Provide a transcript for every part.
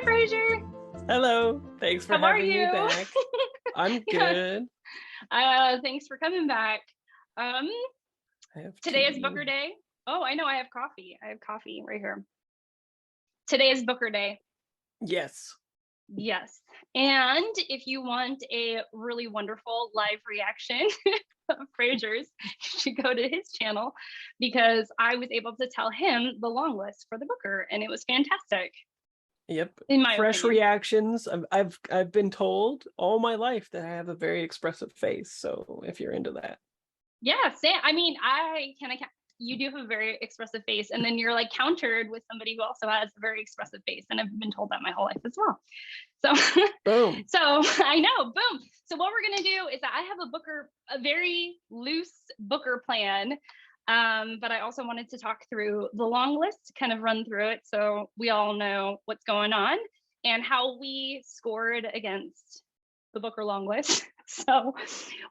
Fraser. Hello. Thanks for having me back. I'm good. Thanks for coming back. Today is Booker Day. Oh, I know. I have coffee. I have coffee right here. Today is Booker Day. Yes. Yes. And if you want a really wonderful live reaction of Fraser's, you should go to his channel because I was able to tell him the long list for the Booker and it was fantastic. Yep. In my fresh opinion. reactions. I've been told all my life that I have a very expressive face. So if you're into that. Yeah, I mean, you do have a very expressive face, and then you're like countered with somebody who also has a very expressive face, and I've been told that my whole life as well. So boom. So I know, boom. So what we're gonna do is that I have a very loose Booker plan, but I also wanted to talk through the long list, kind of run through it, so we all know what's going on and how we scored against the Booker long list. So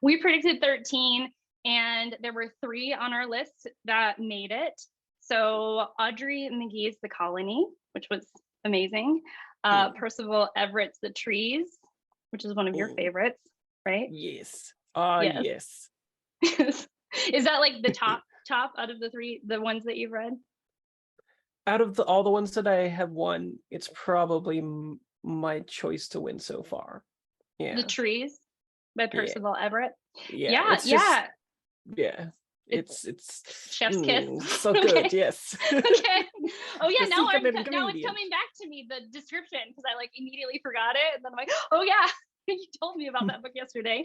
we predicted 13. And there were 3 on our list that made it. So Audrey Magee's The Colony, which was amazing. Percival Everett's The Trees, which is one of your favorites, right? Yes. Yes. Is that like the top out of the 3, the ones that you've read? Out of all the ones that I have won, it's probably my choice to win so far. Yeah. The Trees by Percival Everett. Yeah. Yeah, it's chef's kiss. So good. Yes. Okay. Oh yeah, now it's coming back to me, the description, because I like immediately forgot it, and then I'm like, oh yeah, you told me about that book yesterday.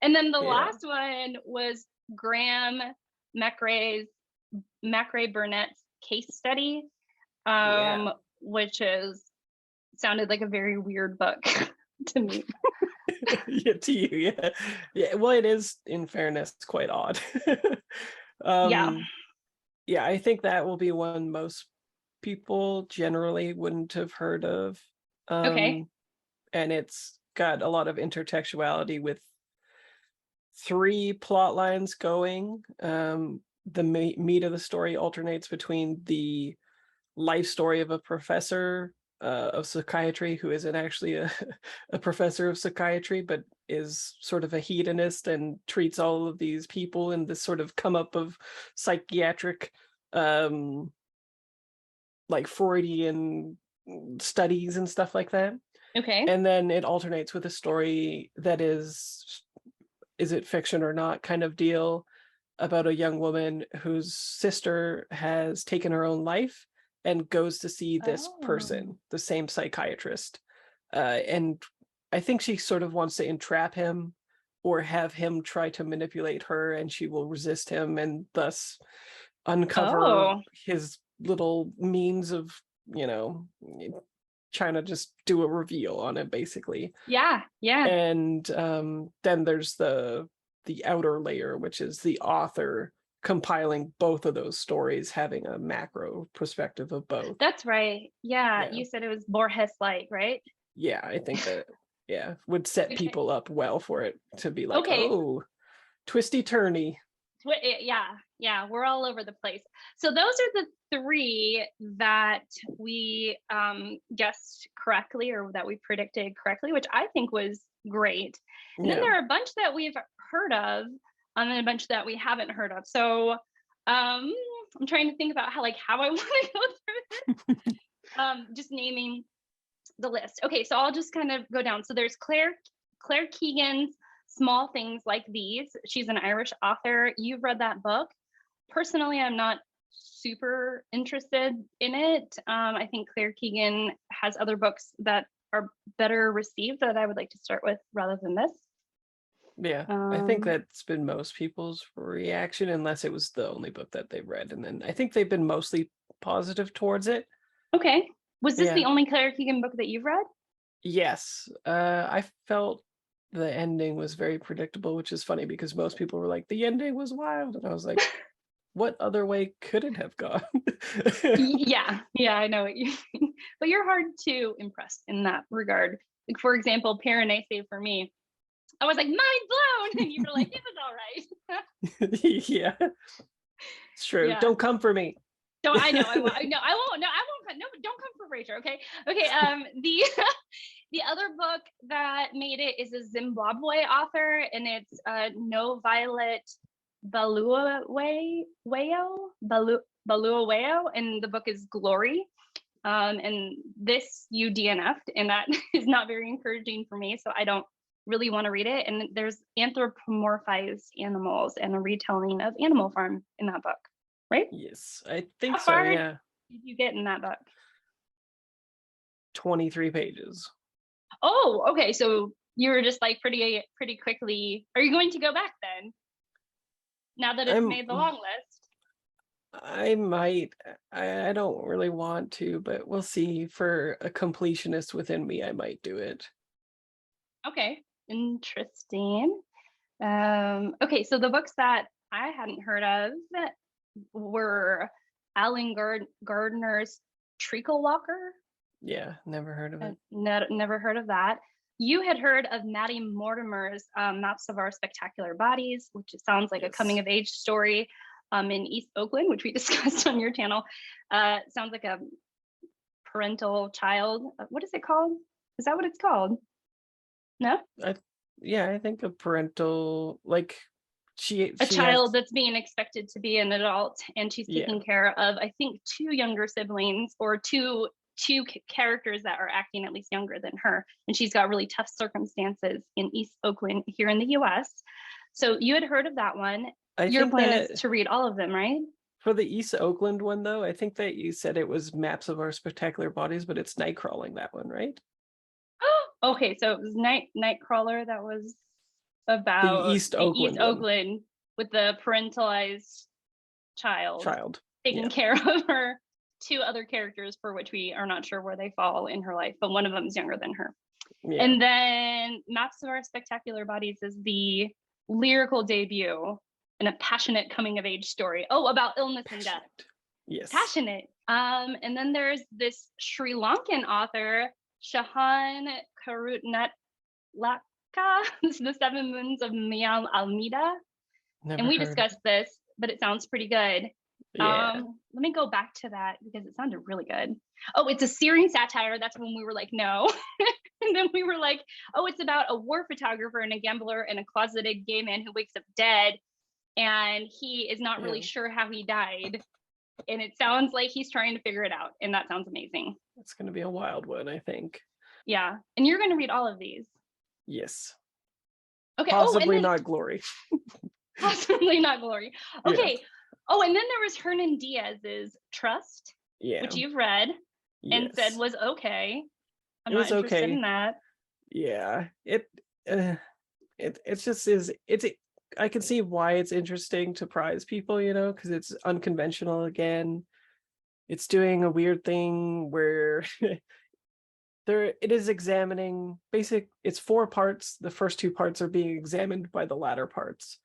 And then the last one was Graeme Macrae's Burnet's case study, which sounded like a very weird book to me. Yeah, to you, yeah. Well, it is, in fairness, quite odd. Yeah, I think that will be one most people generally wouldn't have heard of. Okay. And it's got a lot of intertextuality with 3 plot lines going. The meat of the story alternates between the life story of a professor of psychiatry who isn't actually a professor of psychiatry, but is sort of a hedonist and treats all of these people in this sort of come up of psychiatric like Freudian studies and stuff like that. Okay. And then it alternates with a story that is it fiction or not kind of deal about a young woman whose sister has taken her own life and goes to see this person, the same psychiatrist. And I think she sort of wants to entrap him or have him try to manipulate her, and she will resist him and thus uncover his little means of, trying to just do a reveal on it, basically. Yeah. And then there's the outer layer, which is the author compiling both of those stories, having a macro perspective of both. That's right. Yeah. You said it was Borges-like, right? Yeah, I think that would set people up well for it to be like, oh, twisty turny. Yeah, we're all over the place. So those are the 3 that we guessed correctly, or that we predicted correctly, which I think was great. And then there are a bunch that we've heard of, and then a bunch that we haven't heard of. So I'm trying to think about how I want to go through this. Just naming the list. Okay, so I'll just kind of go down. So there's Claire Keegan's Small Things Like These. She's an Irish author. You've read that book. Personally, I'm not super interested in it. I think Claire Keegan has other books that are better received that I would like to start with rather than this. Yeah, I think that's been most people's reaction, unless it was the only book that they've read. And then I think they've been mostly positive towards it. Okay. Was this the only Claire Keegan book that you've read? Yes. I felt the ending was very predictable, which is funny because most people were like, the ending was wild. And I was like, what other way could it have gone? Yeah, I know what you mean. But you're hard to impress in that regard. Like, for example, Piranesi for me, I was like, mind blown, and you were like, it was all right. Yeah, it's true. Don't come for me. I won't. No, don't come for Fraser. Okay. The the other book that made it is a Zimbabwe author, and it's NoViolet Bulawayo, and the book is Glory. And this you DNF'd, and that is not very encouraging for me, so I don't really want to read it. And there's anthropomorphized animals and a retelling of Animal Farm in that book, right? Yes, I think How so. far Yeah. did you get in that book? 23 pages. Oh, okay. So you were just like pretty quickly. Are you going to go back then? Now that it's made the long list? I might. I don't really want to, but we'll see. For a completionist within me, I might do it. Okay. Interesting. Okay, so the books that I hadn't heard of were Alan Gardner's Treacle Walker. Yeah, never heard of it. Never heard of that. You had heard of Maddie Mortimer's Maps of Our Spectacular Bodies, which sounds like a coming of age story in East Oakland, which we discussed on your channel. Sounds like a parental child. What is it called? Is that what it's called? No? I think a parental, like she child that's being expected to be an adult, and she's taking care of, I think, two younger siblings, or two characters that are acting at least younger than her, and she's got really tough circumstances in East Oakland here in the US. So you had heard of that one. Your plan is to read all of them, right? For the East Oakland one, though, I think that you said it was Maps of Our Spectacular Bodies, but it's Nightcrawling, that one, right? Okay, so it was Nightcrawler that was about the East Oakland with the parentalized child taking care of her two other characters, for which we are not sure where they fall in her life, but one of them is younger than her. Yeah. And then Maps of Our Spectacular Bodies is the lyrical debut in a passionate coming of age story. Oh, about illness and death. Yes. Passionate. And then there's this Sri Lankan author, Shehan Karunatilaka, The Seven Moons of Almeida. And we discussed this, but it sounds pretty good. Yeah. Let me go back to that because it sounded really good. Oh, it's a searing satire. That's when we were like, no. And then we were like, oh, it's about a war photographer and a gambler and a closeted gay man who wakes up dead, and he is not really sure how he died. And it sounds like he's trying to figure it out. And that sounds amazing. It's going to be a wild one, I think. Yeah. And you're going to read all of these. Yes. Okay. Possibly not Glory. Possibly not Glory. Okay. Yeah. Oh, and then there was Hernan Diaz's Trust, which you've read and said was okay. I'm not interested in that. Yeah. It's just is, I can see why it's interesting to prize people, because it's unconventional again. It's doing a weird thing where it is examining it's 4 parts. The first 2 parts are being examined by the latter parts.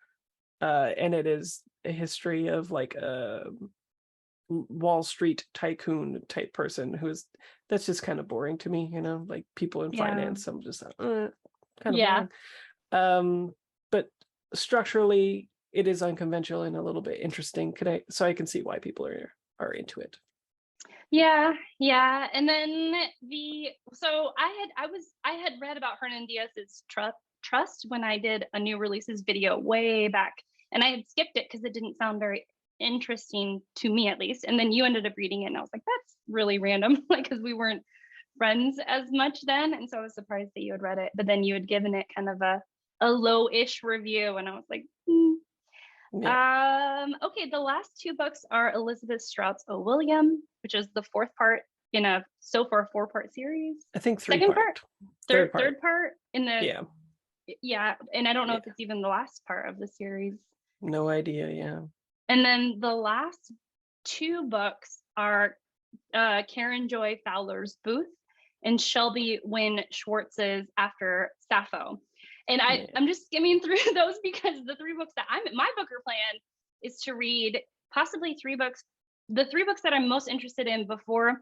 And it is a history of like a Wall Street tycoon type person that's just kind of boring to me, like people in finance. I'm just kind of boring. But structurally it is unconventional and a little bit interesting. So I can see why people are into it. Yeah. And then I had read about Hernan Diaz's Trust when I did a new releases video way back, and I had skipped it because it didn't sound very interesting to me, at least. And then you ended up reading it, and I was like, that's really random, like, because we weren't friends as much then, and so I was surprised that you had read it. But then you had given it kind of a low-ish review, and I was like, Okay, the last 2 books are Elizabeth Strout's O. William, which is the 4th part in a so far 4-part series. I think 3 Second part. Third part in the and I don't know if it's even the last part of the series. No idea. And then the last 2 books are Karen Joy Fowler's Booth and Shelby Wynn Schwartz's After Sappho. And I'm just skimming through those because the 3 books that my booker plan is to read possibly 3 books. The 3 books that I'm most interested in before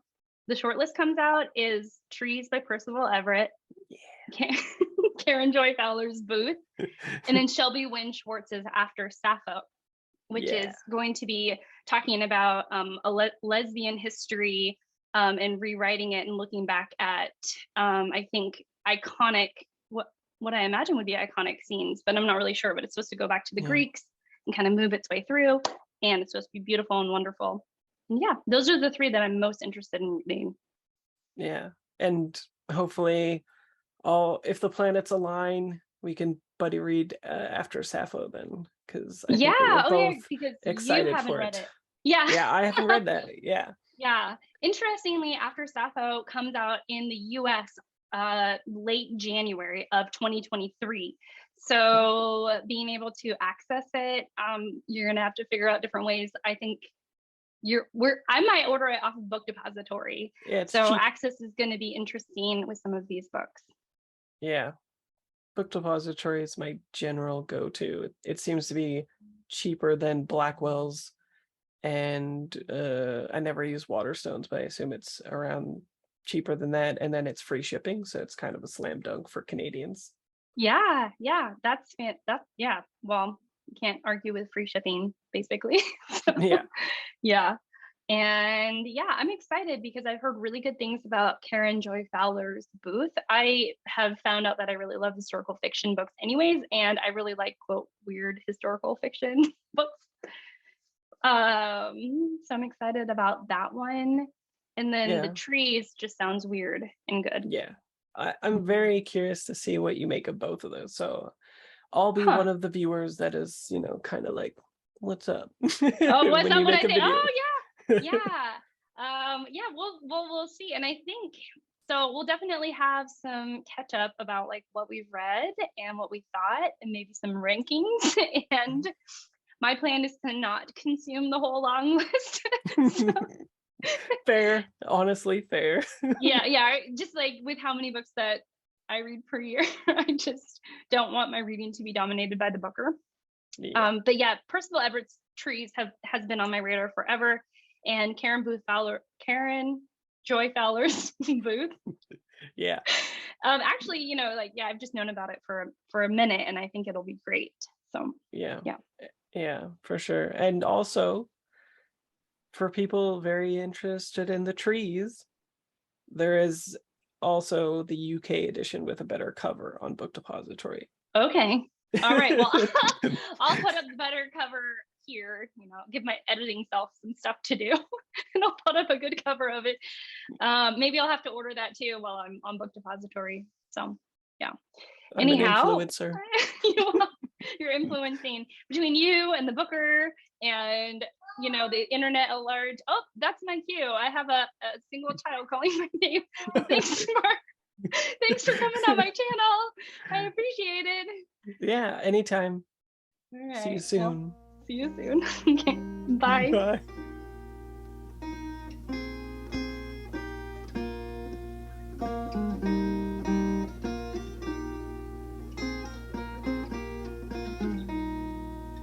the shortlist comes out is Trees by Percival Everett, Karen Joy Fowler's Booth, and then Shelby Wynn Schwartz's After Sappho, which is going to be talking about a lesbian history and rewriting it and looking back at, I think, iconic, what I imagine would be iconic scenes, but I'm not really sure, but it's supposed to go back to the Greeks and kind of move its way through, and it's supposed to be beautiful and wonderful. And yeah, those are the three that I'm most interested in reading. Yeah, and hopefully if the planets align, we can buddy read after Sappho then, because I think we're both excited for it. Yeah, I haven't read that. Yeah, interestingly, After Sappho comes out in the US late January of 2023. So being able to access it, you're gonna have to figure out different ways. I think I might order it off of Book Depository. Yeah, so cheap. Access is going to be interesting with some of these books. Yeah, Book Depository is my general go-to. It seems to be cheaper than Blackwell's, and I never use Waterstones, but I assume it's around cheaper than that, and then it's free shipping, so it's kind of a slam dunk for Canadians. Yeah, well, you can't argue with free shipping, basically. So, yeah. And yeah, I'm excited because I've heard really good things about Karen Joy Fowler's booth. I have found out that I really love historical fiction books anyways, and I really like, quote, weird historical fiction books. So I'm excited about that one. And then The Trees just sounds weird and good. Yeah, I'm very curious to see what you make of both of those. So I'll be one of the viewers that is, kind of like, what's up? Oh, what's up when I say, oh yeah. Yeah, we'll see. And I think so we'll definitely have some catch up about like what we've read and what we thought, and maybe some rankings. And my plan is to not consume the whole long list. Fair, honestly fair. yeah, just like with how many books that I read per year, I just don't want my reading to be dominated by the booker. But yeah, Percival Everett's Trees has been on my radar forever, and Karen Joy Fowler's booth. Yeah. Actually, I've just known about it for a minute, and I think it'll be great. So yeah, for sure. And also, for people very interested in the trees, there is also the UK edition with a better cover on Book Depository. Okay. All right. Well, I'll put up the better cover here, give my editing self some stuff to do, and I'll put up a good cover of it. Maybe I'll have to order that too while I'm on Book Depository. So yeah. Anyhow, an influencer. You're influencing between you and the booker and the internet at large. Oh, that's my cue. I have a single child calling my name. Thanks for coming on my channel. I appreciate it. Yeah, anytime. All right. See you soon. Well, see you soon. Okay. Bye. Bye.